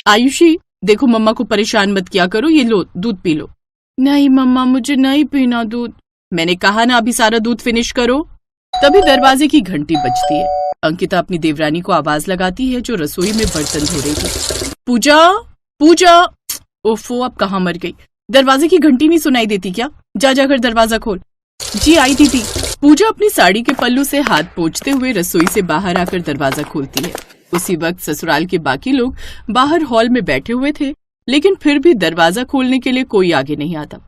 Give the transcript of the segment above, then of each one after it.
आयुषी, देखो मम्मा को परेशान मत किया करो, ये लो दूध पी लो। नहीं मम्मा, मुझे नहीं पीना दूध। मैंने कहा ना अभी सारा दूध फिनिश करो। तभी दरवाजे की घंटी बजती है। अंकिता अपनी देवरानी को आवाज लगाती है जो रसोई में बर्तन धो रही थी। पूजा, पूजा। ओफो, अब कहाँ मर गई। दरवाजे की घंटी नहीं सुनाई देती क्या? जा जाकर दरवाजा खोल। जी आई दीदी। पूजा अपनी साड़ी के पल्लू से हाथ पोंछते हुए रसोई से बाहर आकर दरवाजा खोलती है। उसी वक्त ससुराल के बाकी लोग बाहर हॉल में बैठे हुए थे, लेकिन फिर भी दरवाजा खोलने के लिए कोई आगे नहीं आता।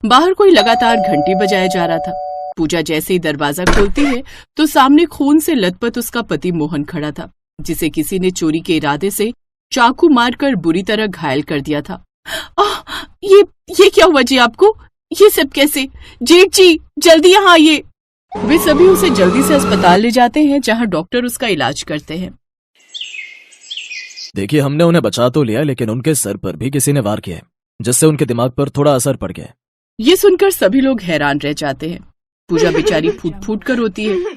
बाहर कोई लगातार घंटी बजाया जा रहा था। पूजा जैसे ही दरवाजा खोलती है तो सामने खून से लथपथ उसका पति मोहन खड़ा था, जिसे किसी ने चोरी के इरादे से चाकू मारकर बुरी तरह घायल कर दिया था। ये क्या हुआ जी आपको? ये सब कैसे? जेठ जी जल्दी यहाँ आइए। वे सभी उसे जल्दी से अस्पताल ले जाते हैं, जहाँ डॉक्टर उसका इलाज करते हैं। देखिए, हमने उन्हें बचा तो लिया, लेकिन उनके सर पर भी किसी ने वार किया है, जिससे उनके दिमाग पर थोड़ा असर पड़ गया है। ये सुनकर सभी लोग हैरान रह जाते हैं। पूजा बेचारी फूट फूट कर रोती है।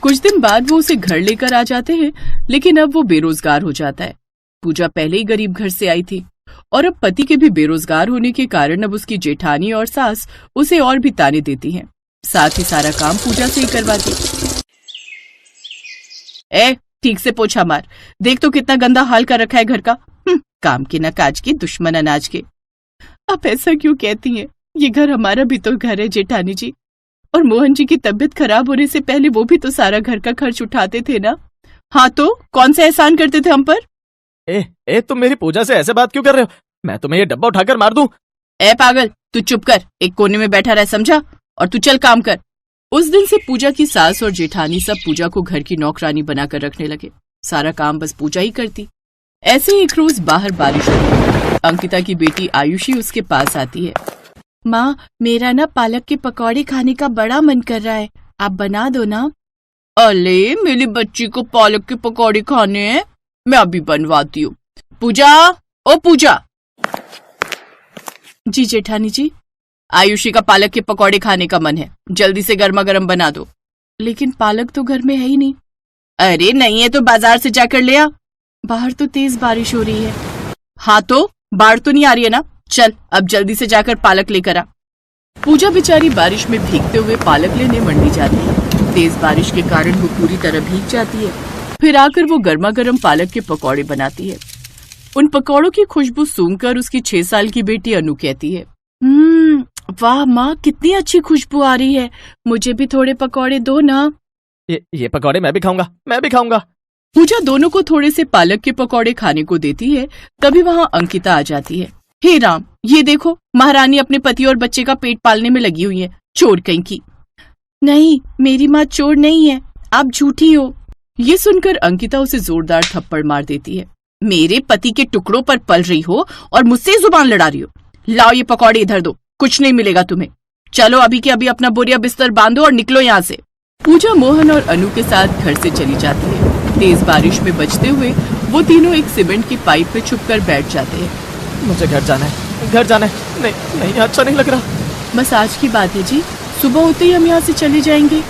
कुछ दिन बाद वो उसे घर लेकर आ जाते हैं, लेकिन अब वो बेरोजगार हो जाता है। पूजा पहले ही गरीब घर से आई थी और अब पति के भी बेरोजगार होने के कारण अब उसकी जेठानी और सास उसे और भी ताने देती हैं। साथ ही सारा काम पूजा से ही करवाती। ठीक से पोछा मार, देख तो कितना गंदा हाल कर रखा है घर का। काम के न काज के, दुश्मन अनाज के। आप ऐसा क्यों कहती हैं? ये घर हमारा भी तो घर है जेठानी जी, और मोहन जी की तबीयत खराब होने से पहले वो भी तो सारा घर का खर्च उठाते थे ना। हाँ तो कौन सा एहसान करते थे हम पर? तुम मेरी पूजा से ऐसे बात क्यों कर रहे हो? मैं तुम्हें ये डब्बा उठाकर मार दूं। पागल, तू चुप कर, एक कोने में बैठा रह, समझा? और तू चल काम कर। उस दिन से पूजा की सास और जेठानी सब पूजा को घर की नौकरानी बनाकर रखने लगे। सारा काम बस पूजा ही करती। ऐसे ही एक रोज बाहर बारिश हुई। अंकिता की बेटी आयुषी उसके पास आती है। माँ, मेरा ना पालक के पकौड़े खाने का बड़ा मन कर रहा है, आप बना दो ना। अरे मेरी बच्ची को पालक के पकौड़े खाने हैं, मैं अभी बनवाती हूँ। पूजा, ओ पूजा। जी जेठानी जी। आयुषी का पालक के पकौड़े खाने का मन है, जल्दी से गर्मा गर्म बना दो। लेकिन पालक तो घर में है ही नहीं। अरे नहीं है तो बाजार से जाकर ले आ। बाहर तो तेज बारिश हो रही है। हाँ तो बाढ़ तो नहीं आ रही है ना? चल अब जल्दी से जाकर पालक लेकर आ। पूजा बेचारी बारिश में भीगते हुए पालक लेने मंडी जाती है। तेज बारिश के कारण वो पूरी तरह भीग जाती है। फिर आकर वो गर्मा गर्म पालक के पकौड़े बनाती है। उन पकौड़ों की खुशबू सूंघकर उसकी 6 साल की बेटी अनु कहती है, वाह माँ, कितनी अच्छी खुशबू आ रही है, मुझे भी थोड़े पकौड़े दो ना। ये पकौड़े मैं भी खाऊंगा। पूजा दोनों को थोड़े से पालक के पकौड़े खाने को देती है। तभी वहाँ अंकिता आ जाती है। हे राम, ये देखो, महारानी अपने पति और बच्चे का पेट पालने में लगी हुई है, चोर कहीं की। नहीं, मेरी माँ चोर नहीं है, आप झूठी हो। ये सुनकर अंकिता उसे जोरदार थप्पड़ मार देती है। मेरे पति के टुकड़ों पर पल रही हो और मुझसे जुबान लड़ा रही हो। लाओ ये पकौड़े इधर दो, कुछ नहीं मिलेगा तुम्हें। चलो अभी के अभी अपना बोरिया बिस्तर बांधो और निकलो यहाँ से। पूजा मोहन और अनु के साथ घर से चली जाती है। तेज बारिश में बचते हुए वो तीनों एक सीमेंट की पाइप पे छुपकर बैठ जाते हैं। मुझे घर जाना है। नहीं, अच्छा नहीं लग रहा। बस आज की बात है जी, सुबह होते ही हम यहाँ से चले जाएंगे।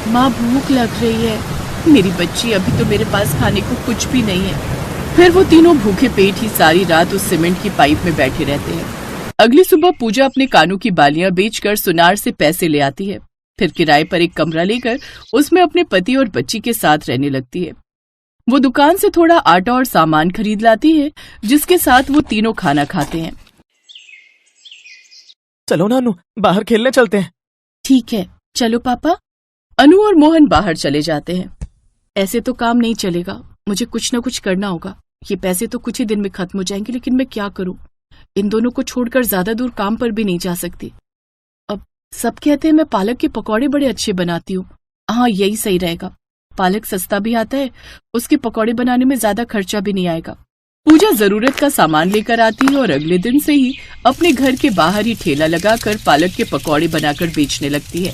माँ, भूख लग रही है। मेरी बच्ची, अभी तो मेरे पास खाने को कुछ भी नहीं है। फिर वो तीनों भूखे पेट ही सारी रात उस सीमेंट की पाइप में बैठे रहते हैं। अगली सुबह पूजा अपने कानों की बालियां बेचकर सुनार से पैसे ले आती है। फिर किराए पर एक कमरा लेकर उसमें अपने पति और बच्ची के साथ रहने लगती है। वो दुकान से थोड़ा आटा और सामान खरीद लाती है, जिसके साथ वो तीनों खाना खाते हैं। चलो ना अनु, बाहर खेलने चलते हैं। ठीक है, चलो पापा। अनु और मोहन बाहर चले जाते हैं। ऐसे तो काम नहीं चलेगा, मुझे कुछ न कुछ करना होगा। ये पैसे तो कुछ ही दिन में खत्म हो जाएंगे, लेकिन मैं क्या करूं? इन दोनों को छोड़कर ज्यादा दूर काम पर भी नहीं जा सकती। अब सब कहते हैं मैं पालक के पकौड़े बड़े अच्छे बनाती हूँ। हाँ, यही सही रहेगा। पालक सस्ता भी आता है, उसके पकौड़े बनाने में ज्यादा खर्चा भी नहीं आएगा। पूजा जरूरत का सामान लेकर आती है और अगले दिन से ही अपने घर के बाहर ही ठेला लगाकर पालक के पकौड़े बनाकर बेचने लगती है।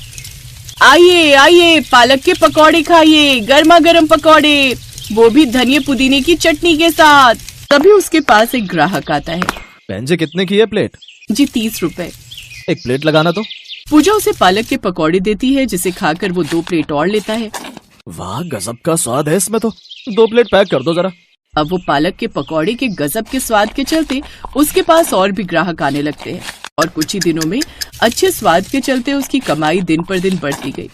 आइए आइए, पालक के पकौड़े खाइए, गर्मा गर्म पकौड़े, वो भी धनिया पुदीने की चटनी के साथ। तभी उसके पास एक ग्राहक आता है। बहन जी, कितने की है प्लेट? जी 30 रुपए। एक प्लेट लगाना तो। पूजा उसे पालक के पकौड़े देती है, जिसे खाकर वो 2 प्लेट और लेता है। वाह, गजब का स्वाद है इसमें तो। 2 प्लेट पैक कर दो जरा। अब वो पालक के पकौड़े के गजब के स्वाद के चलते उसके पास और भी ग्राहक आने लगते हैं और कुछ ही दिनों में अच्छे स्वाद के चलते उसकी कमाई दिन पर दिन बढ़ती गई।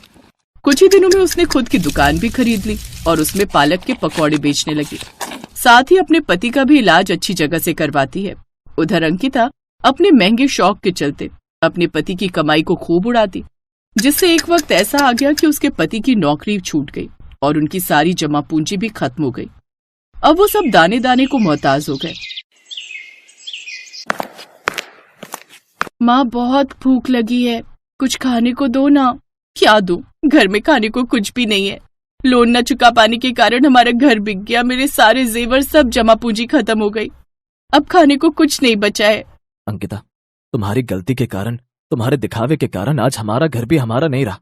कुछ ही दिनों में उसने खुद की दुकान भी खरीद ली और उसमें पालक के पकौड़े बेचने लगी। साथ ही अपने पति का भी इलाज अच्छी जगह से करवाती है। उधर अंकिता अपने महंगे शौक के चलते अपने पति की कमाई को खूब उड़ाती, जिससे एक वक्त ऐसा आ गया कि उसके पति की नौकरी छूट गई और उनकी सारी जमा पूंजी भी खत्म हो गई। अब वो सब दाने दाने को मोहताज हो गए। माँ, बहुत भूख लगी है, कुछ खाने को दो ना। क्या दूं? घर में खाने को कुछ भी नहीं है। लोन न चुका पाने के कारण हमारा घर बिक गया, मेरे सारे जेवर सब जमा पूंजी खत्म हो गई। अब खाने को कुछ नहीं बचा है। अंकिता, तुम्हारी गलती के कारण, तुम्हारे दिखावे के कारण आज हमारा घर भी हमारा नहीं रहा।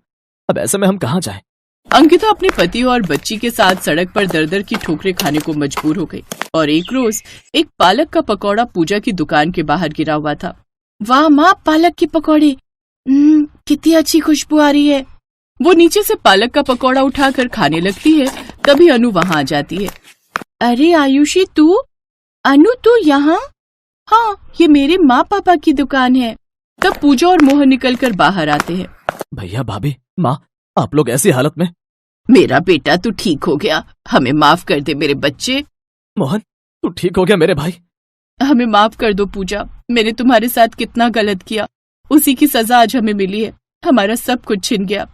अब ऐसे में हम कहाँ जाएं? अंकिता अपने पति और बच्ची के साथ सड़क पर दर दर की ठोकरें खाने को मजबूर हो गई और एक रोज एक पालक का पकौड़ा पूजा की दुकान के बाहर गिरा हुआ था। वाह माँ, पालक की पकौड़े, कितनी अच्छी खुशबू आ रही है। वो नीचे से पालक का पकौड़ा उठाकर खाने लगती है, तभी अनु वहाँ आ जाती है। अरे आयुषी, तू? अनु, तू यहाँ? हाँ, ये मेरे माँ पापा की दुकान है। तब पूजा और मोहन निकलकर बाहर आते हैं। भैया, भाभी, माँ, आप लोग ऐसी हालत में? मेरा बेटा, तू ठीक हो गया, हमें माफ कर दे मेरे बच्चे। मोहन, तू ठीक हो गया मेरे भाई? हमें माफ कर दो पूजा, मैंने तुम्हारे साथ कितना गलत किया, उसी की सजा आज हमें मिली है। हमारा सब कुछ छिन गया।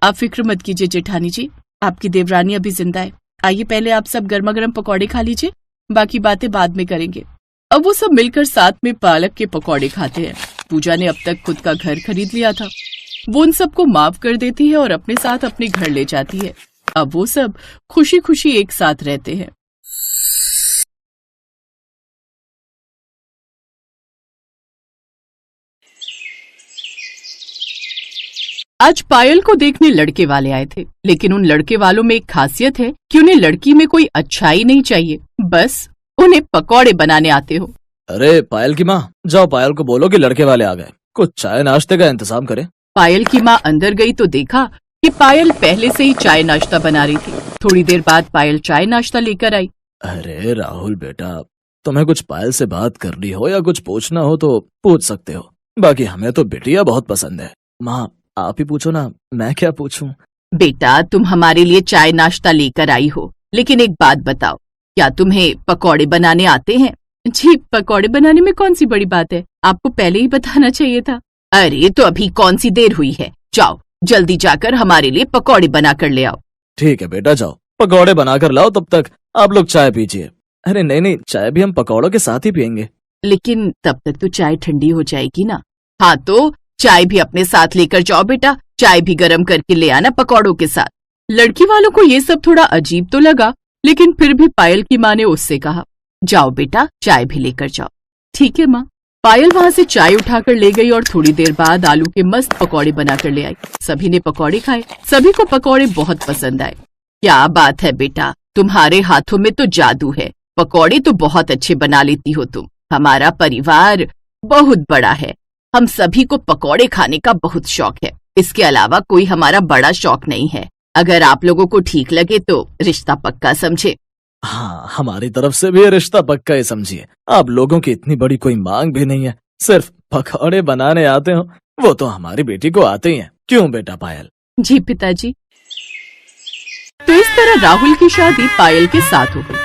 आप फिक्र मत कीजिए जेठानी जी, आपकी देवरानी अभी जिंदा है। आइए पहले आप सब गर्मा गर्म पकौड़े खा लीजिए, बाकी बातें बाद में करेंगे। अब वो सब मिलकर साथ में पालक के पकौड़े खाते हैं। पूजा ने अब तक खुद का घर खरीद लिया था। वो उन सबको माफ कर देती है और अपने साथ अपने घर ले जाती है। अब वो सब खुशी खुशी एक साथ रहते हैं। आज पायल को देखने लड़के वाले आए थे, लेकिन उन लड़के वालों में एक खासियत है कि उन्हें लड़की में कोई अच्छाई नहीं चाहिए, बस उन्हें पकौड़े बनाने आते हो। अरे पायल की माँ, जाओ पायल को बोलो कि लड़के वाले आ गए, कुछ चाय नाश्ते का इंतजाम करे। पायल की माँ अंदर गई तो देखा कि पायल पहले से ही चाय नाश्ता बना रही थी। थोड़ी देर बाद पायल चाय नाश्ता लेकर आई। अरे राहुल बेटा, तुम्हें कुछ पायल से बात करनी हो या कुछ पूछना हो तो पूछ सकते हो, बाकी हमें तो बिटिया बहुत पसंद है। माँ, आप ही पूछो ना, मैं क्या पूछूं? बेटा, तुम हमारे लिए चाय नाश्ता लेकर आई हो, लेकिन एक बात बताओ, क्या तुम्हें पकौड़े बनाने आते हैं? जी, पकौड़े बनाने में कौन सी बड़ी बात है, आपको पहले ही बताना चाहिए था। अरे तो अभी कौन सी देर हुई है, जाओ जल्दी जाकर हमारे लिए पकौड़े बना कर ले आओ। ठीक है बेटा, जाओ पकौड़े बनाकर लाओ, तब तक आप लोग चाय पीजिए। अरे नहीं नहीं, चाय भी हम पकौड़ों के साथ ही पियेंगे। लेकिन तब तक तो चाय ठंडी हो जाएगी ना। हाँ तो चाय भी अपने साथ लेकर जाओ बेटा, चाय भी गर्म करके ले आना पकौड़ों के साथ। लड़की वालों को ये सब थोड़ा अजीब तो लगा, लेकिन फिर भी पायल की माँ ने उससे कहा, जाओ बेटा चाय भी लेकर जाओ। ठीक है माँ। पायल वहाँ से चाय उठाकर ले गई और थोड़ी देर बाद आलू के मस्त पकौड़े बनाकर ले आई। सभी ने पकौड़े खाए, सभी को पकौड़े बहुत पसंद आए। क्या बात है बेटा, तुम्हारे हाथों में तो जादू है, पकौड़े तो बहुत अच्छे बना लेती हो तुम। हमारा परिवार बहुत बड़ा है, हम सभी को पकौड़े खाने का बहुत शौक है। इसके अलावा कोई हमारा बड़ा शौक नहीं है। अगर आप लोगों को ठीक लगे तो रिश्ता पक्का समझे। हाँ, हमारी तरफ से भी रिश्ता पक्का ही समझिए। आप लोगों की इतनी बड़ी कोई मांग भी नहीं है, सिर्फ पकौड़े बनाने आते हो, वो तो हमारी बेटी को आते ही हैं। क्यों बेटा पायल? जी पिताजी। तो इस तरह राहुल की शादी पायल के साथ हो गई।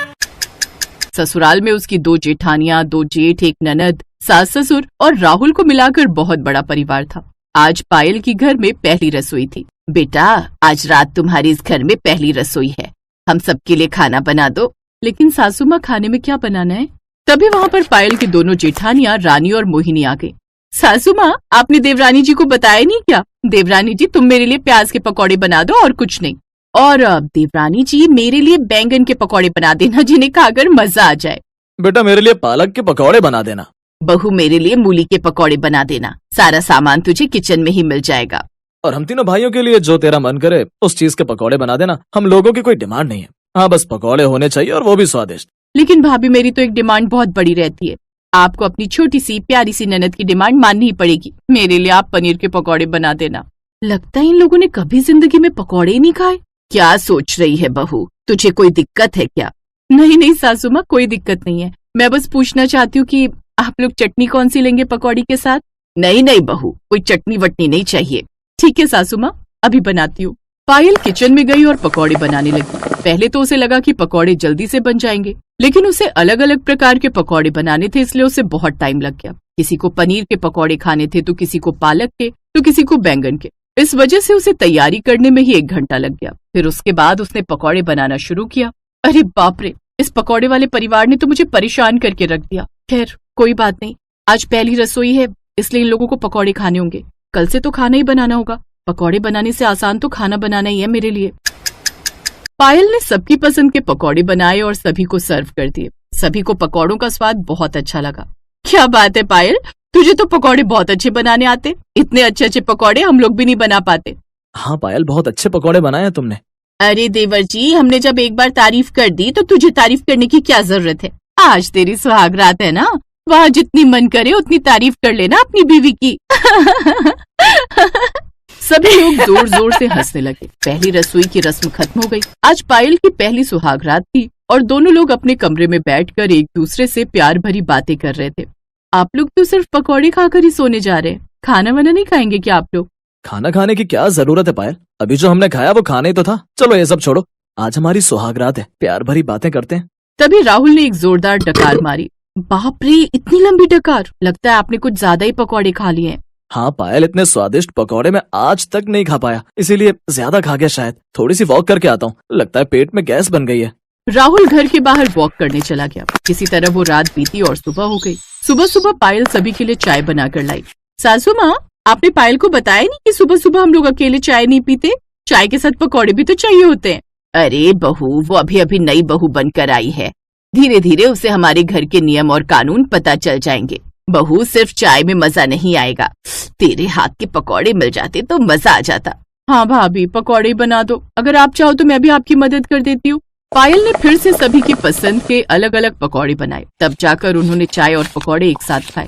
ससुराल में उसकी 2 जेठानियां, 2 जेठ, एक ननद, सास ससुर और राहुल को मिलाकर बहुत बड़ा परिवार था। आज पायल की घर में पहली रसोई थी। बेटा, आज रात तुम्हारी इस घर में पहली रसोई है, हम सबके लिए खाना बना दो। लेकिन सासू माँ, खाने में क्या बनाना है? तभी वहाँ पर पायल की दोनों जेठानियां रानी और मोहिनी आ गई। सासू माँ, आपने देवरानी जी को बताया नहीं क्या? देवरानी जी, तुम मेरे लिए प्याज के पकौड़े बना दो और कुछ नहीं। और देवरानी जी, मेरे लिए बैंगन के पकौड़े बना देना, जिन्हें खाकर मजा आ जाए। बेटा, मेरे लिए पालक के पकौड़े बना देना। बहू, मेरे लिए मूली के पकौड़े बना देना, सारा सामान तुझे किचन में ही मिल जाएगा। और हम तीनों भाइयों के लिए जो तेरा मन करे उस चीज के पकौड़े बना देना। हम लोगों की कोई डिमांड नहीं है, हाँ बस पकौड़े होने चाहिए और वो भी स्वादिष्ट। लेकिन भाभी, मेरी तो एक डिमांड बहुत बड़ी रहती है। आपको अपनी छोटी सी प्यारी सी ननद की डिमांड माननी ही पड़ेगी। मेरे लिए आप पनीर के पकौड़े बना देना। लगता है इन लोगों ने कभी जिंदगी में पकौड़े ही नहीं खाए। क्या सोच रही है बहू, तुझे कोई दिक्कत है क्या? नहीं नहीं सासू माँ, कोई दिक्कत नहीं है। मैं बस पूछना चाहती हूँ कि आप लोग चटनी कौन सी लेंगे पकौड़ी के साथ? नहीं नहीं बहू, कोई चटनी वटनी नहीं चाहिए। ठीक है सासू माँ, अभी बनाती हूँ। पायल किचन में गई और पकौड़े बनाने लगी। पहले तो उसे लगा कि पकौड़े जल्दी से बन जाएंगे, लेकिन उसे अलग अलग प्रकार के पकौड़े बनाने थे, इसलिए उसे बहुत टाइम लग गया। किसी को पनीर के पकौड़े खाने थे, तो किसी को पालक के, तो किसी को बैंगन के। इस वजह से उसे तैयारी करने में ही 1 घंटा लग गया। फिर उसके बाद उसने पकौड़े बनाना शुरू किया। अरे बाप रे, इस पकौड़े वाले परिवार ने तो मुझे परेशान करके रख दिया। खैर कोई बात नहीं, आज पहली रसोई है, इसलिए इन लोगों को पकौड़े खाने होंगे। कल से तो खाना ही बनाना होगा। पकौड़े बनाने से आसान तो खाना बनाना ही है मेरे लिए। पायल ने सबकी पसंद के पकौड़े बनाए और सभी को सर्व कर दिए। सभी को पकौड़ों का स्वाद बहुत अच्छा लगा। क्या बात है पायल, तुझे तो पकौड़े बहुत अच्छे बनाने आते। इतने अच्छे अच्छे पकौड़े हम लोग भी नहीं बना पाते। हाँ पायल, बहुत अच्छे पकौड़े बनाए हैं तुमने। अरे देवर जी, हमने जब एक बार तारीफ कर दी तो तुझे तारीफ करने की क्या जरूरत है। आज तेरी सुहाग रात है ना, वहाँ जितनी मन करे उतनी तारीफ कर लेना अपनी बीवी की। सभी लोग जोर जोर से हंसने लगे। पहली रसोई की रस्म खत्म हो गई। आज पायल की पहली सुहाग रात थी और दोनों लोग अपने कमरे में बैठकर एक दूसरे से प्यार भरी बातें कर रहे थे। आप लोग तो सिर्फ पकौड़े खाकर ही सोने जा रहे हैं, खाना वाना नहीं खाएंगे क्या आप लोग? खाना खाने की क्या जरूरत है पायल, अभी जो हमने खाया वो खाना ही तो था। चलो ये सब छोड़ो, आज हमारी सुहाग रात है, प्यार भरी बातें करते हैं। तभी राहुल ने एक जोरदार डकार मारी। बाप रे, इतनी लंबी डकार! लगता है आपने कुछ ज्यादा ही पकौड़े खा लिए हैं। हाँ पायल, इतने स्वादिष्ट पकौड़े मैं आज तक नहीं खा पाया, इसीलिए ज्यादा खा गया शायद। थोड़ी सी वॉक करके आता हूँ, लगता है पेट में गैस बन गई है। राहुल घर के बाहर वॉक करने चला गया। किसी तरह वो रात बीती और सुबह हो गई। सुबह सुबह पायल सभी के लिए चाय बनाकर लाई। सासू माँ, आपने पायल को बताया नहीं कि सुबह सुबह हम लोग अकेले चाय नहीं पीते, चाय के साथ पकौड़े भी तो चाहिए होते हैं। अरे बहू, वो अभी अभी नई बहू बनकर आई है, धीरे धीरे उसे हमारे घर के नियम और कानून पता चल जाएंगे। बहू, सिर्फ चाय में मजा नहीं आएगा, तेरे हाथ के पकौड़े मिल जाते तो मजा आ जाता। हाँ भाभी, पकौड़े बना दो, अगर आप चाहो तो मैं भी आपकी मदद कर देती हूँ। पायल ने फिर से सभी की पसंद के अलग अलग पकौड़े बनाए। तब जाकर उन्होंने चाय और पकौड़े एक साथ खाए।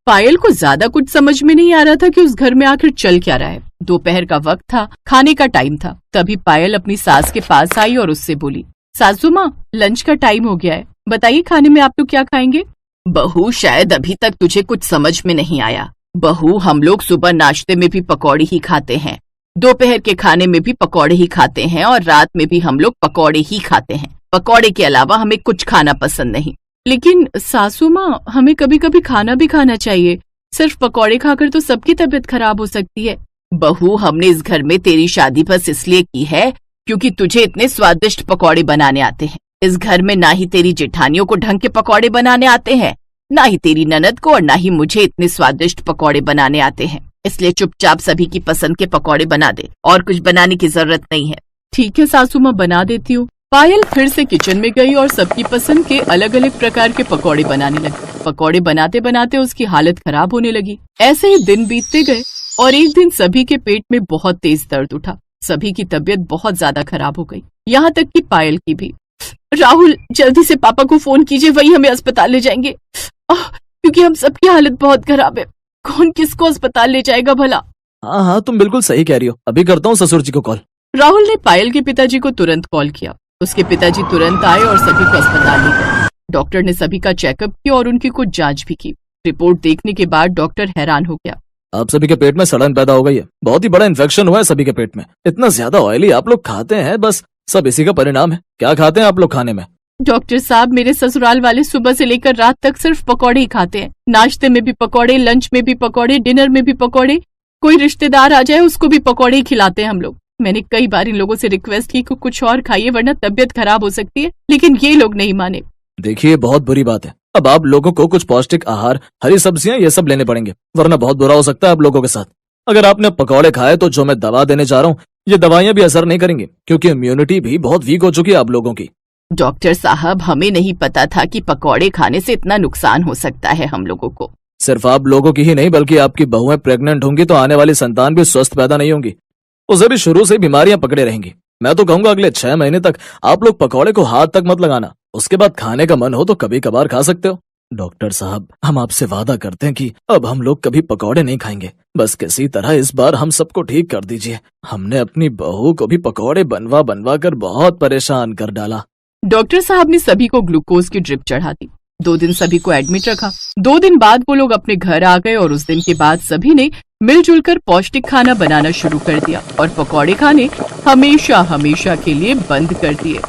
पायल को ज्यादा कुछ समझ में नहीं आ रहा था कि उस घर में आखिर चल क्या रहा है। दोपहर का वक्त था, खाने का टाइम था। तभी पायल अपनी सास के पास आई और उससे बोली, सासू माँ, लंच का टाइम हो गया है, बताइए खाने में आप लोग क्या खाएंगे? बहू, शायद अभी तक तुझे कुछ समझ में नहीं आया। बहू, हम लोग सुबह नाश्ते में भी पकौड़े ही खाते हैं, दोपहर के खाने में भी पकौड़े ही खाते हैं और रात में भी हम लोग पकौड़े ही खाते हैं। पकौड़े के अलावा हमें कुछ खाना पसंद नहीं। लेकिन सासू माँ, हमें कभी कभी खाना भी खाना चाहिए, सिर्फ पकौड़े खाकर तो सबकी तबीयत खराब हो सकती है। बहू, हमने इस घर में तेरी शादी बस इसलिए की है क्योंकि तुझे इतने स्वादिष्ट पकौड़े बनाने आते हैं। इस घर में ना ही तेरी जेठानियों को ढंग के पकौड़े बनाने आते हैं, ना ही तेरी ननद को, और ना ही मुझे इतने स्वादिष्ट पकौड़े बनाने आते हैं। इसलिए चुपचाप सभी की पसंद के पकौड़े बना दे, और कुछ बनाने की जरूरत नहीं है। ठीक है सासू माँ, बना देती हूँ। पायल फिर से किचन में गई और सबकी पसंद के अलग अलग प्रकार के पकौड़े बनाने लगी। पकौड़े बनाते बनाते उसकी हालत खराब होने लगी। ऐसे ही दिन बीतते गए और एक दिन सभी के पेट में बहुत तेज दर्द उठा। सभी की तबीयत बहुत ज्यादा खराब हो गई, यहाँ तक कि पायल की भी। राहुल, जल्दी से पापा को फोन कीजिए, वही हमें अस्पताल ले जाएंगे, क्योंकि हम सबकी हालत बहुत खराब है। कौन किसको अस्पताल ले जाएगा भला? हाँ हाँ, तुम बिल्कुल सही कह रही हो, अभी करता हूँ ससुर जी को कॉल। राहुल ने पायल के पिताजी को तुरंत कॉल किया। उसके पिताजी तुरंत आए और सभी को अस्पताल ले गए। डॉक्टर ने सभी का चेकअप किया और उनकी कुछ जांच भी की। रिपोर्ट देखने के बाद डॉक्टर हैरान हो गया। आप सभी के पेट में सड़न पैदा हो गई है, बहुत ही बड़ा इन्फेक्शन हुआ है सभी के पेट में। इतना ज्यादा ऑयली आप लोग खाते हैं, बस सब इसी का परिणाम है। क्या खाते हैं आप लोग खाने में? डॉक्टर साहब, मेरे ससुराल वाले सुबह से लेकर रात तक सिर्फ पकौड़े ही खाते हैं। नाश्ते में भी पकौड़े, लंच में भी पकौड़े, डिनर में भी पकौड़े। कोई रिश्तेदार आ जाए उसको भी पकौड़े ही खिलाते हैं हम लोग। मैंने कई बार इन लोगों से रिक्वेस्ट की कि कुछ और खाइए वरना तबीयत खराब हो सकती है, लेकिन ये लोग नहीं माने। देखिए, बहुत बुरी बात है। अब आप लोगों को कुछ पौष्टिक आहार, हरी सब्जियां, ये सब लेने पड़ेंगे, वरना बहुत बुरा हो सकता है आप लोगों के साथ। अगर आपने पकौड़े खाए तो जो मैं दवा देने जा रहा हूँ, ये दवाइयां भी असर नहीं करेंगी, क्योंकि इम्यूनिटी भी बहुत वीक हो चुकी है आप लोगों की। डॉक्टर साहब, हमें नहीं पता था कि पकौड़े खाने से इतना नुकसान हो सकता है हम लोगों को। सिर्फ आप लोगों की ही नहीं, बल्कि आपकी बहुएं प्रेग्नेंट होंगी तो आने वाली संतान भी स्वस्थ पैदा नहीं होंगी, उसे भी शुरू से बीमारियां पकड़े रहेंगी। मैं तो कहूंगा अगले 6 महीने तक आप लोग पकौड़े को हाथ तक मत लगाना। उसके बाद खाने का मन हो तो कभी कभार खा सकते हो। डॉक्टर साहब, हम आपसे वादा करते हैं कि अब हम लोग कभी पकौड़े नहीं खाएंगे। बस किसी तरह इस बार हम सबको ठीक कर दीजिए। हमने अपनी बहू को भी पकौड़े बनवा बनवा कर बहुत परेशान कर डाला। डॉक्टर साहब ने सभी को ग्लूकोज की ड्रिप चढ़ा दी। 2 दिन सभी को एडमिट रखा। 2 दिन बाद वो लोग अपने घर आ गए और उस दिन के बाद सभी ने मिलजुल कर पौष्टिक खाना बनाना शुरू कर दिया और पकौड़े खाने हमेशा हमेशा के लिए बंद कर दिए।